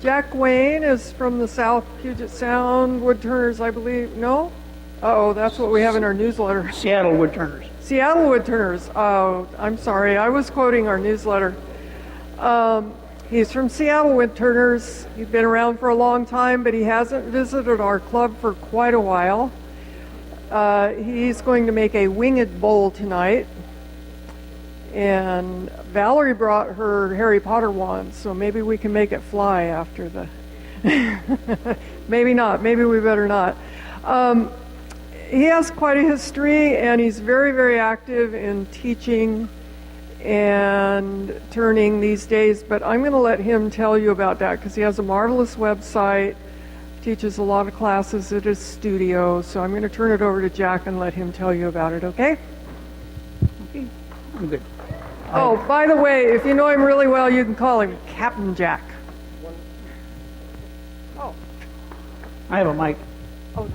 Jack Wayne is from the South Puget Sound Woodturners, I believe. No? Uh-oh, that's what we have in our newsletter. Seattle Woodturners. Seattle Woodturners. Oh, I'm sorry. I was quoting our newsletter. He's from Seattle Woodturners. He's been around for a long time, but he hasn't visited our club for quite a while. He's going to make a winged bowl tonight. And Valerie brought her Harry Potter wand, so maybe we can make it fly after the... Maybe not. Maybe we better not. He has quite a history, and he's very, very active in teaching and turning these days, but I'm going to let him tell you about that because he has a marvelous website, teaches a lot of classes at his studio, so I'm going to turn it over to Jack and let him tell you about it, okay? Okay, I'm good. Oh, by the way, if you know him really well, you can call him Captain Jack. Oh. I have a mic. Oh.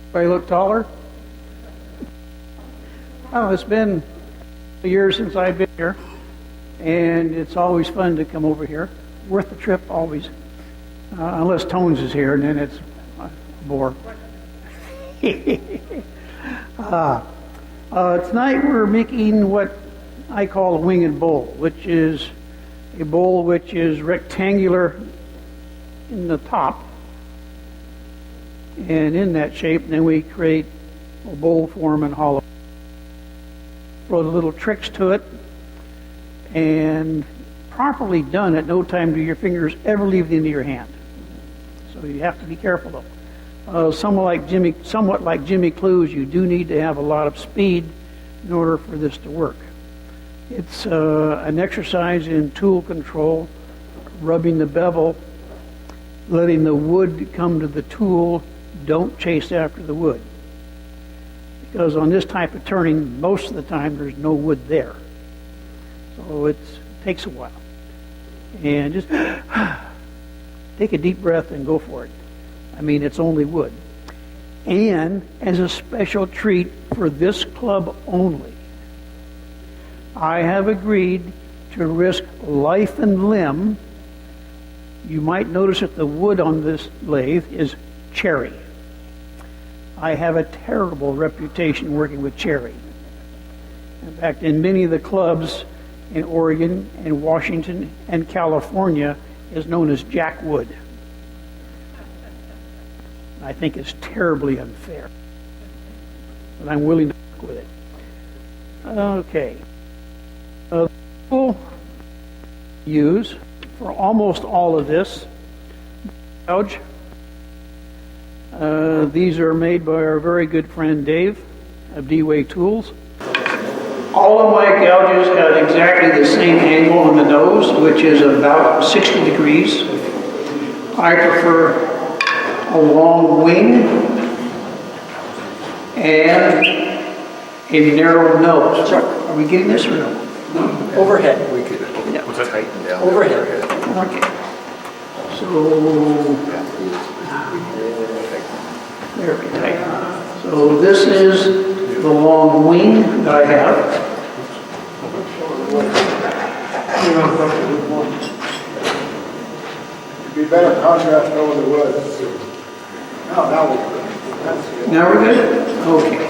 Everybody look taller? Oh, it's been a year since I've been here, and it's always fun to come over here. Worth the trip, always. Unless Tones is here, and then it's a bore. Tonight we're making what I call a winged bowl, which is a bowl which is rectangular in the top and in that shape, and then we create a bowl form and hollow. Throw the little tricks to it, and properly done at no time do your fingers ever leave the end of your hand. So you have to be careful though. Somewhat like Jimmy Clues, you do need to have a lot of speed in order for this to work. It's an exercise in tool control, rubbing the bevel, letting the wood come to the tool. Don't chase after the wood. Because on this type of turning, most of the time there's no wood there. So it takes a while. And just take a deep breath and go for it. I mean, it's only wood. And as a special treat for this club only, I have agreed to risk life and limb. You might notice that the wood on this lathe is cherry. I have a terrible reputation working with cherry. In fact, in many of the clubs in Oregon and Washington and California is known as jackwood. I think it's terribly unfair, but I'm willing to work with it. Okay. The tool use for almost all of this gouge. These are made by our very good friend Dave of D-Way Tools. All of my gouges have exactly the same angle on the nose, which is about 60 degrees. I prefer a long wing and a narrow nose. Are we getting this or no? Overhead. We could tighten down. Overhead. Okay. So there we go. So this is the long wing that I have. It'd be better contrast over the woods. Now we're good. Now we're good? Okay.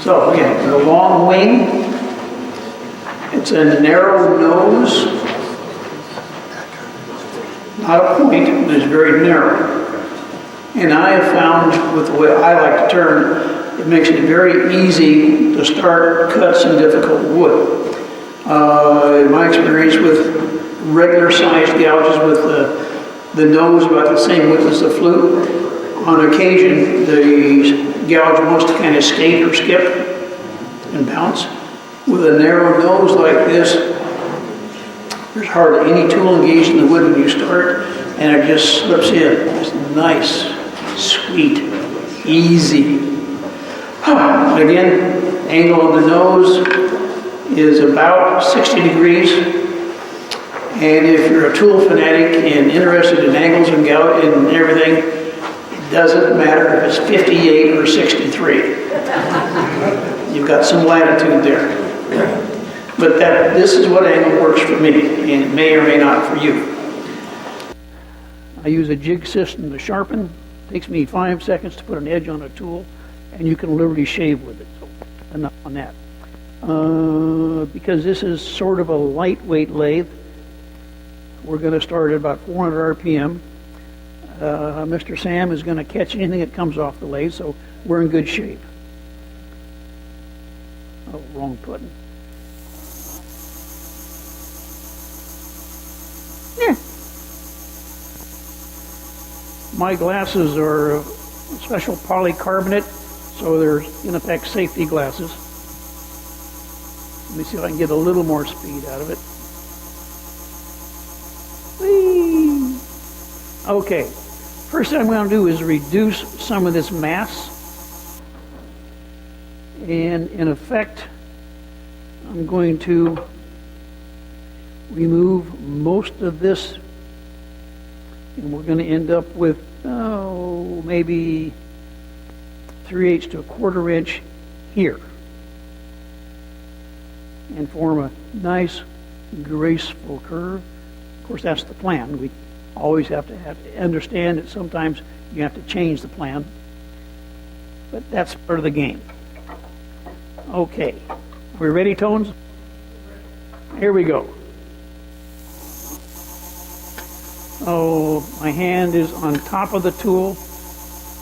So again, the long wing. It's a narrow nose. Not a point, but it's very narrow. And I have found, with the way I like to turn, it makes it very easy to start cuts in difficult wood. In my experience with regular sized gouges with the nose about the same width as the flute, on occasion the gouge wants to kind of skate or skip and bounce. With a narrow nose like this, there's hardly any tool engaged in the wood when you start, and it just slips in. It's nice, sweet, easy. Again, angle of the nose is about 60 degrees. And if you're a tool fanatic and interested in angles and gout and everything, it doesn't matter if it's 58 or 63. You've got some latitude there. But this is what angle works for me, and it may or may not for you. I use a jig system to sharpen. It takes me 5 seconds to put an edge on a tool, and you can literally shave with it. So enough on that. Because this is sort of a lightweight lathe, we're going to start at about 400 RPM. Mr. Sam is going to catch anything that comes off the lathe, so we're in good shape. Oh, wrong button. Yeah. My glasses are special polycarbonate, so they're in effect safety glasses. Let me see if I can get a little more speed out of it. Whee! Okay, first thing I'm going to do is reduce some of this mass. And in effect, I'm going to remove most of this, and we're going to end up with, maybe 3/8 to 1/4 inch here, and form a nice, graceful curve. Of course, that's the plan. We always have to understand that sometimes you have to change the plan, but that's part of the game. Okay, we ready, Tones? Here we go. Oh, my hand is on top of the tool.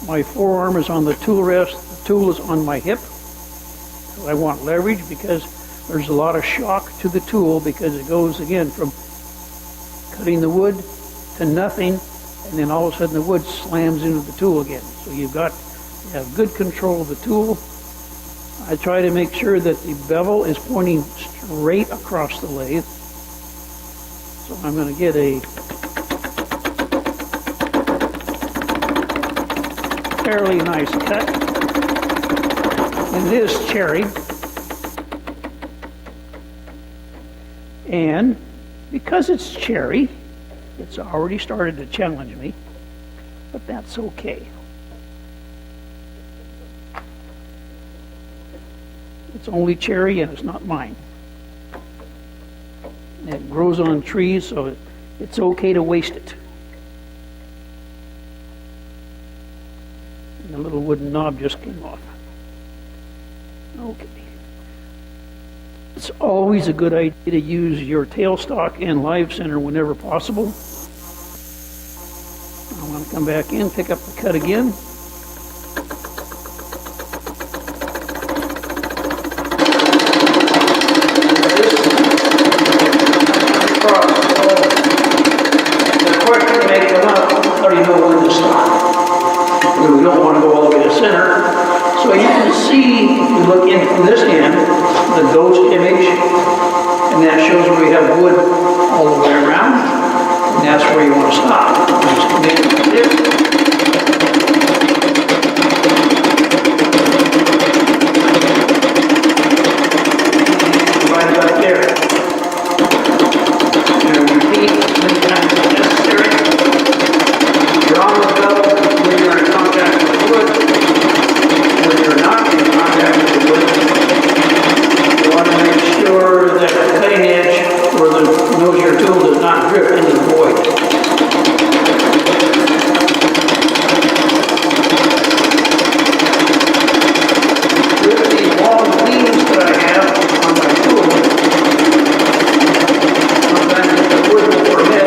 My forearm is on the tool rest. The tool is on my hip. So I want leverage because there's a lot of shock to the tool because it goes, again, from cutting the wood to nothing, and then all of a sudden the wood slams into the tool again. So you've got to have good control of the tool. I try to make sure that the bevel is pointing straight across the lathe. So I'm going to get a fairly nice cut. And it is cherry. And because it's cherry, it's already started to challenge me, but that's okay. It's only cherry and it's not mine. And it grows on trees, so it's okay to waste it. And the little wooden knob just came off. Okay. It's always a good idea to use your tailstock and live center whenever possible. I'm going to come back in, pick up the cut again. We don't want to go all the way to center. So you can see, if you look in from this end, the ghost image, and that shows where we have wood all the way around, and that's where you want to stop. Just come in like this. And right about there. And repeat as many times as necessary. You're on the belt when you're in contact with the wood. When you're not in contact with the wood, you want to make sure that the cutting edge or the nose of your tool does not drip into the void. With the long leaves that I have on my tool, sometimes if the wood will permit,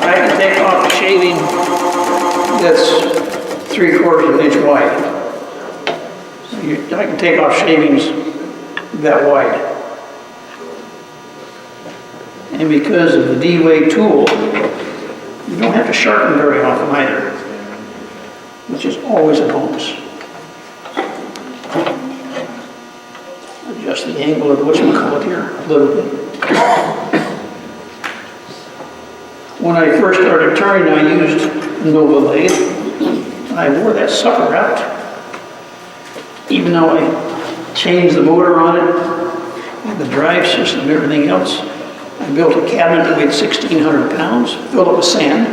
I can take off a shaving that's 3/4 of an inch wide. So I can take off shavings that wide. And because of the D-Way tool, you don't have to sharpen very often either, which is always a bonus. Adjust the angle of whatchamacallit here a little bit. When I first started turning, I used Nova lathe. I wore that sucker out. Even though I changed the motor on it, and the drive system and everything else, I built a cabinet that weighed 1,600 pounds, filled it with sand,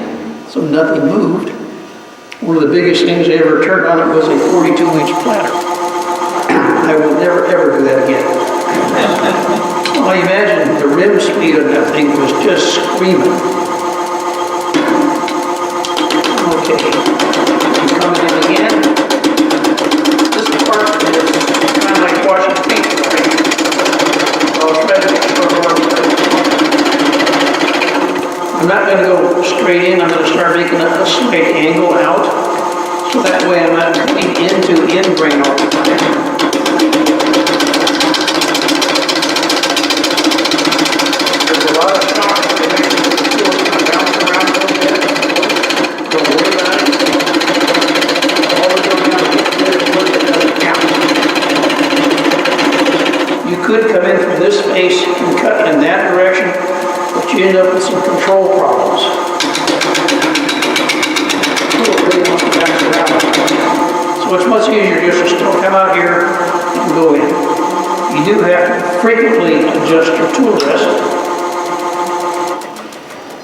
so nothing moved. One of the biggest things I ever turned on it was a 42-inch platter. I will never, ever do that again. Well, I imagine the rim speed of that thing was just screaming. Okay, I'm coming in again. This part is kind of like washing paint, right? I'll try to make sure I'm not going to go straight in. I'm going to start making a slight angle out. So that way I'm not cutting into end grain all the time. There's a lot of shock that they make the tools kind of bounce around a little bit. Don't worry about it. All we're doing now is get rid of wood that doesn't count. You could come in from this space and cut in that direction, but you end up with some control problems. So it's much easier just to still come out here and go in. You do have to frequently adjust your tool rest.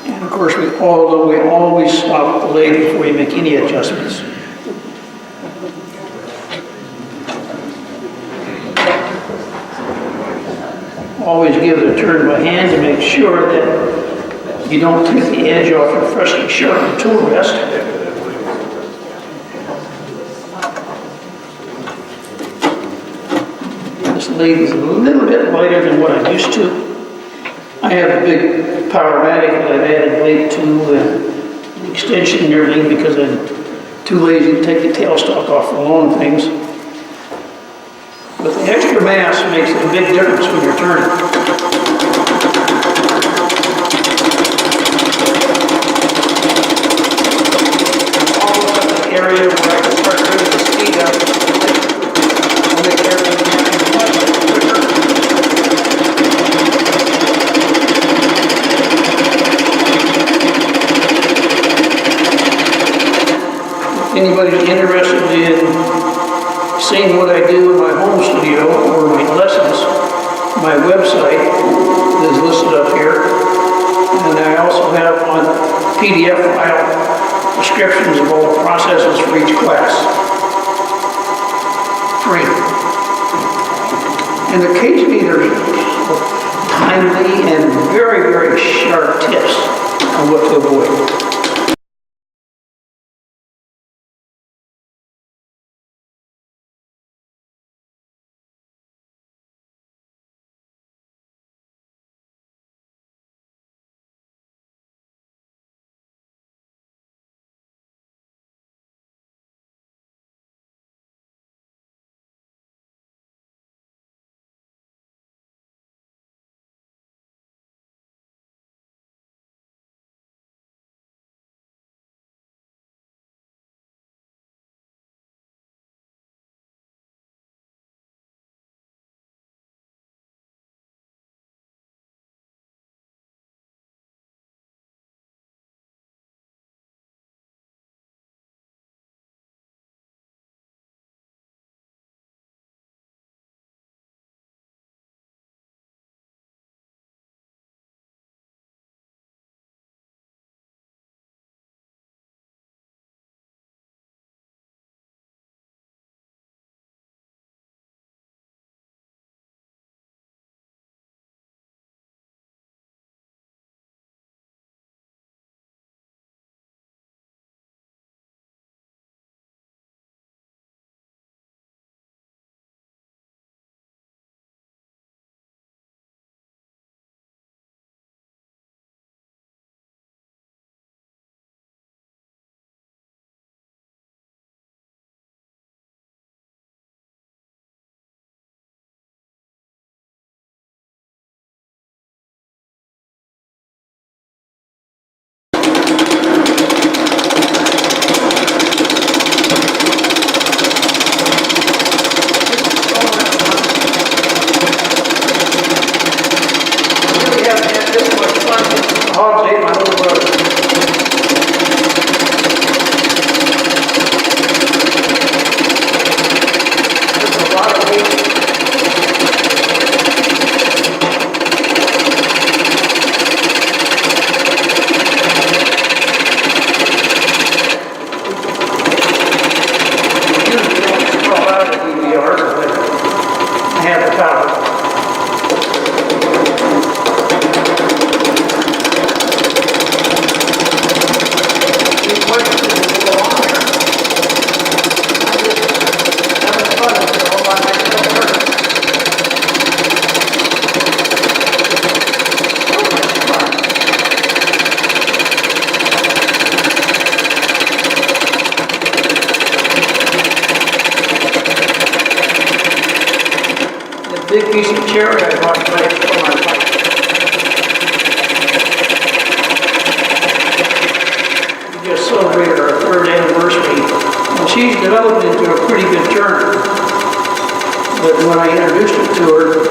And of course, we always stop the lathe before you make any adjustments. Always give it a turn by hand to make sure that you don't take the edge off your freshly sharpened tool rest. This lathe is a little bit lighter than what I'm used to. I have a big Powermatic that I've added blade to and extension and everything because I'm too lazy to take the tailstock off for long things. But the extra mass makes a big difference when you're turning. Almost at the area where I can start bringing the speed up. I'll make everything much quicker. If anybody's interested in seeing what I do in my home studio or my lessons, my website is listed up here. And I also have on PDF file descriptions of all the processes for each class. Free. And occasionally there's timely and very, very sharp tips on what to avoid. big piece of cherry I brought tonight from our pipe. We just celebrated our 3rd anniversary. And she's developed into a pretty good turner. But when I introduced it to her,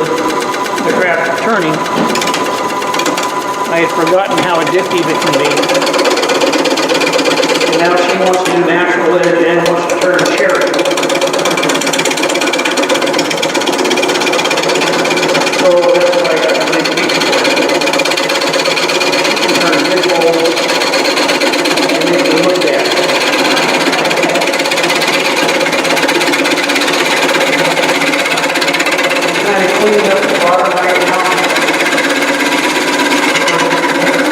the craft of turning, I had forgotten how addictive it can be. And now she wants to do natural edge and wants to turn cherry. So that's why I got the big piece for it. She can turn big holes and make them look bad. Kind of cleaning up the bottom right now.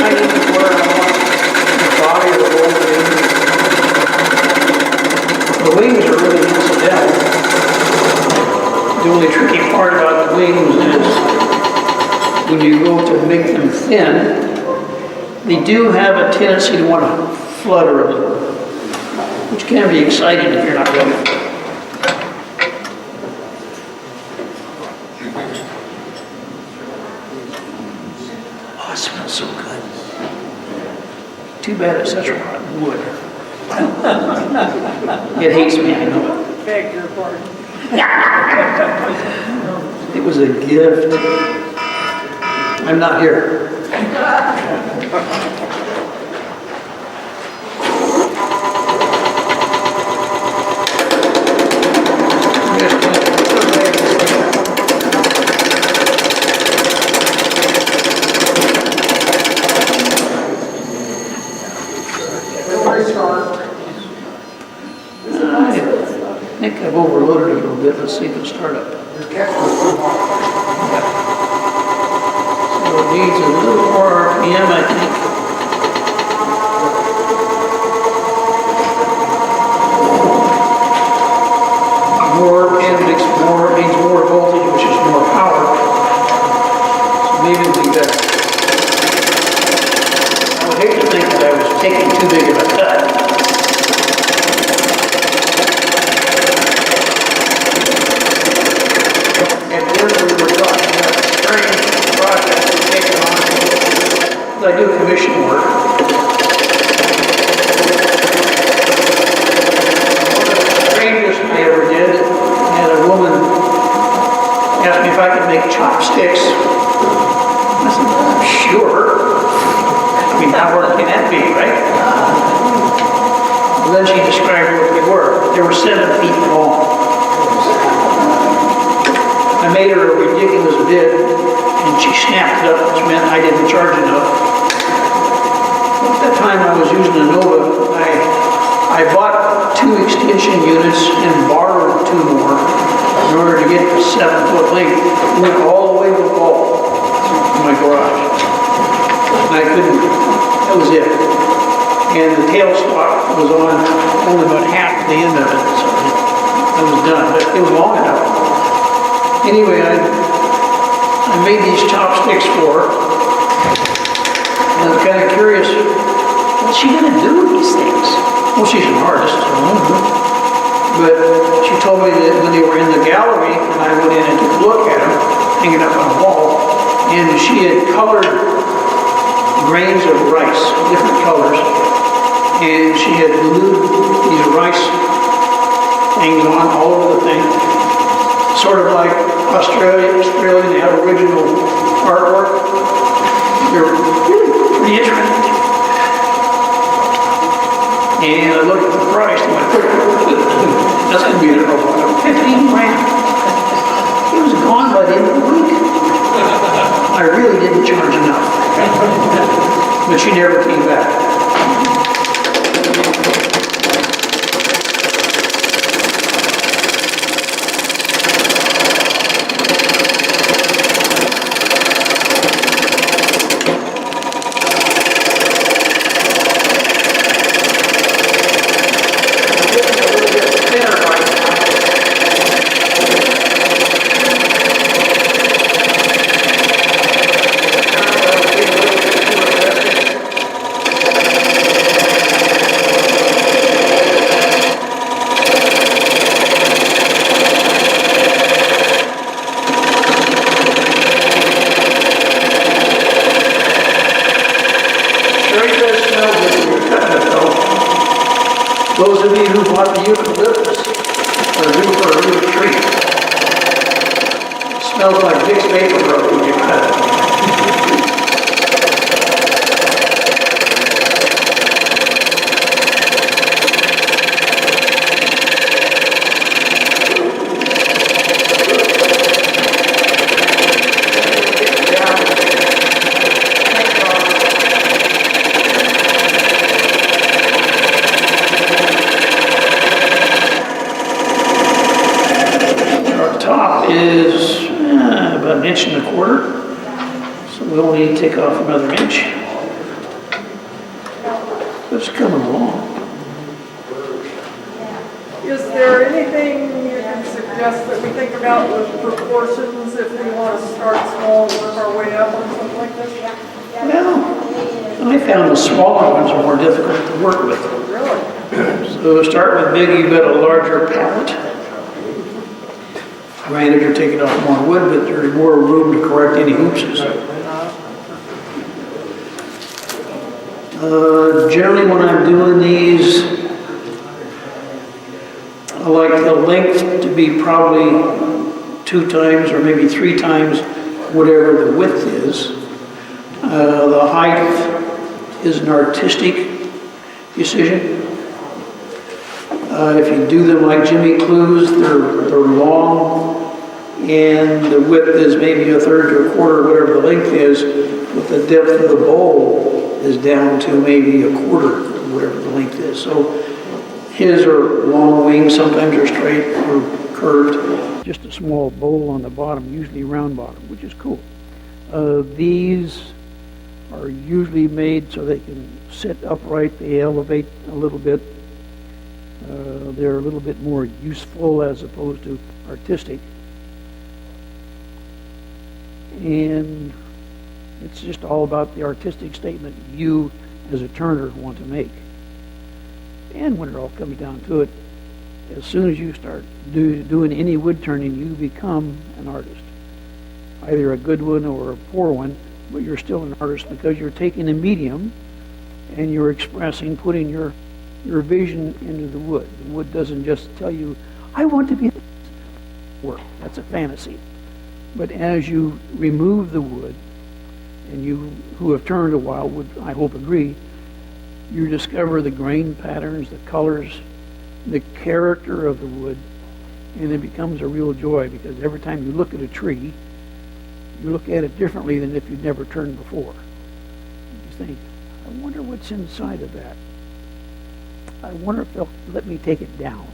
I need to where I want the body of the whole thing. The wings are really incidental. The only tricky part about the wings is when you go to make them thin, they do have a tendency to want to flutter a little, which can be exciting if you're not ready. Oh, it smells so good. Too bad it's such rotten wood. It hates me, I know. Beg your pardon. It was a gift. I'm not here. I think I've overloaded it a little bit. Let's see if it'll start up. So it needs a little more RPM, I think. More RPM means more voltage, which is more power. So maybe it'll be better. I would hate to think that I was taking too big of a cut. I do commission work. One of the strangest I ever did, I had a woman ask me if I could make chopsticks. I said, sure. I mean, how hard can that be, right? Well, then she described what they were. They were 7 feet long. I made her a ridiculous bid, and she snapped it up, which meant I didn't charge enough. At that time I was using a Nova. I bought 2 extension units and borrowed 2 more in order to get the 7-foot length. Went all the way to the wall in my garage. And I couldn't, that was it. And the tailstock was on only about half the end of it, so I was done. But it was long enough. Anyway, I made these chopsticks for her. And I'm kind of curious, what's she going to do with these things? Well, she's an artist, but she told me that when they were in the gallery, and I went in and took a look at them, hanging up on the wall, and she had colored grains of rice, different colors, and she had glued these rice things on all over the thing, sort of like Australian, they have original artwork. They're really pretty interesting. And I looked at the price and went, that's going to be a robot. 15 grand. It was gone by the end of the week. I really didn't charge enough. But she never came back. eucalyptus are due for a new tree. It smells like Vicks Vapor Rub when you cut it. Is about 1.25 inches, so we'll need to take off another inch. It's coming along. Is there anything you can suggest that we think about with proportions if we want to start small, work our way up or something like this? Well, I found the smaller ones are more difficult to work with. Really? So start with big, you've got a larger pallet. Granted, you're taking off more wood, but there's more room to correct any hoopses. Generally, when I'm doing these, I like the length to be probably 2 times or maybe 3 times whatever the width is. The height is an artistic decision. If you do them like Jimmy Clues, they're long, and the width is maybe 1/3 to 1/4, whatever the length is, but the depth of the bowl is down to maybe 1/4, whatever the length is. So his are long wings, sometimes they're straight or curved. Just a small bowl on the bottom, usually round bottom, which is cool. These are usually made so they can sit upright, they elevate a little bit. They're a little bit more useful as opposed to artistic. And it's just all about the artistic statement you as a turner want to make. And when it all comes down to it, as soon as you start doing any wood turning, you become an artist. Either a good one or a poor one, but you're still an artist because you're taking a medium and you're expressing, putting your vision into the wood. The wood doesn't just tell you, I want to be this work. That's a fantasy. But as you remove the wood, and you who have turned a while would, I hope, agree, you discover the grain patterns, the colors, the character of the wood, and it becomes a real joy because every time you look at a tree, you look at it differently than if you'd never turned before. You think, I wonder what's inside of that. I wonder if they'll let me take it down.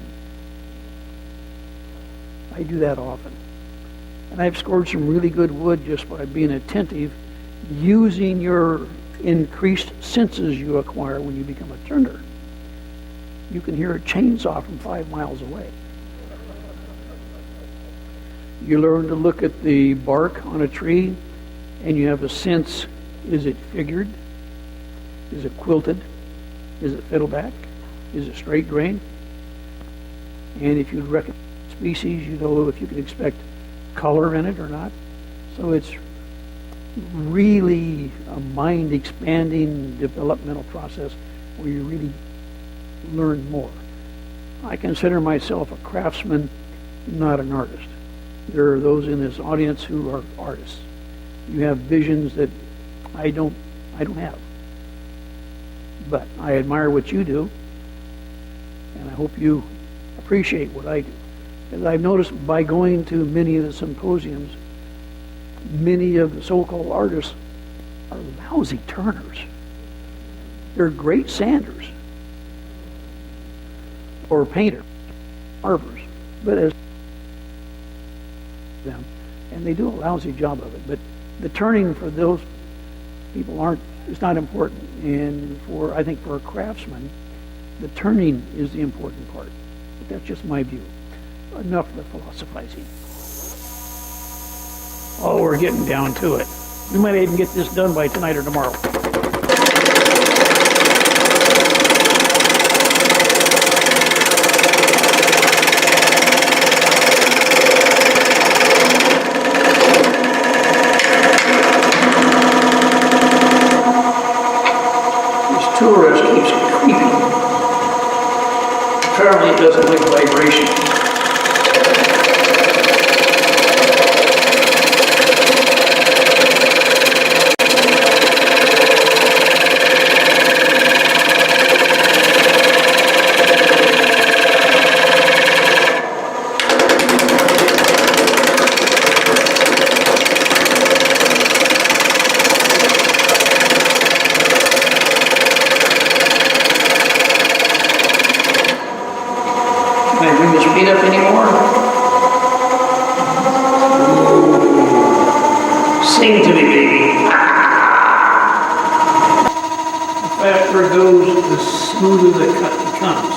I do that often. And I've scored some really good wood just by being attentive, using your increased senses you acquire when you become a turner. You can hear a chainsaw from 5 miles away. You learn to look at the bark on a tree, and you have a sense, is it figured? Is it quilted? Is it fiddleback? Is it straight grain? And if you recognize species, you know if you can expect color in it or not. So it's really a mind-expanding developmental process where you really learn more. I consider myself a craftsman, not an artist. There are those in this audience who are artists. You have visions that I don't have. But I admire what you do, and I hope you appreciate what I do. Because I've noticed by going to many of the symposiums, many of the so-called artists are lousy turners. They're great sanders or painters, carvers, but as them, and they do a lousy job of it. But the turning for those people it's not important. And I think for a craftsman, the turning is the important part. But that's just my view. Enough of the philosophizing. Oh, we're getting down to it. We might even get this done by tonight or tomorrow. This tourist keeps creeping. Apparently it doesn't like vibration. Can I bring the speed up anymore? Sing to me, baby. The faster it goes, the smoother the cut becomes.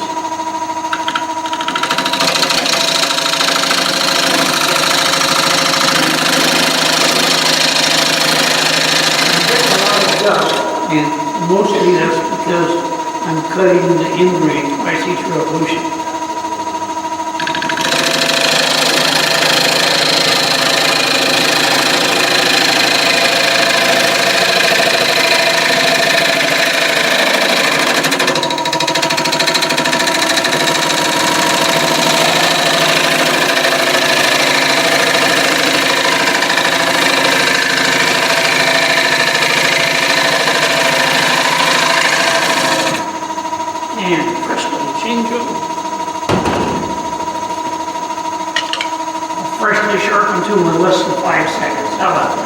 I'm getting a lot of dust, and mostly that's because I'm cutting the end grain twice each revolution. And first little change over. A freshly sharpened tool in less than 5 seconds. How about that?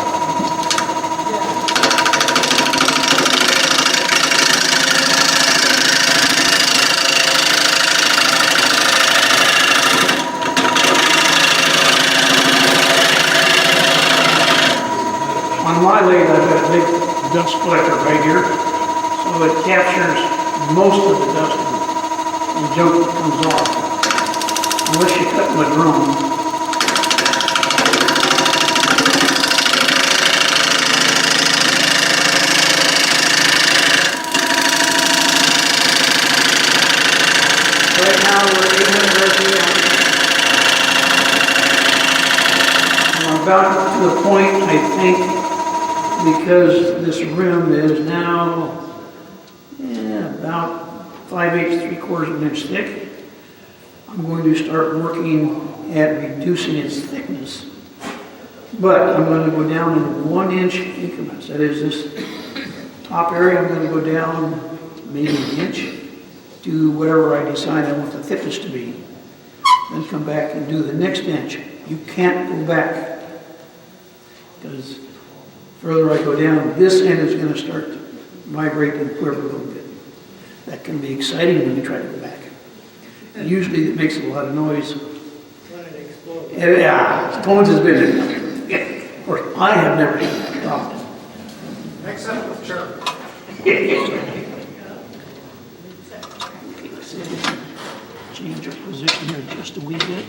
On my lathe, I've got a big dust collector right here, so it captures most of the dust and junk that comes off, unless you cut with a drone. Right now we're 800 RPM. I'm about to the point, I think, because this rim is now about 5/8, 3/4 of an inch thick. I'm going to start working at reducing its thickness. But I'm going to go down in 1-inch increments. That is, this top area, I'm going to go down maybe an inch to whatever I decide I want the thickness to be. Then come back and do the next inch. You can't go back, because further I go down, this end is going to start to vibrate and quiver a little bit. That can be exciting when you try to go back. And usually it makes a lot of noise. Yeah, Tones has been, of course, I have never had that problem. Except with church. Change our position here just a wee bit.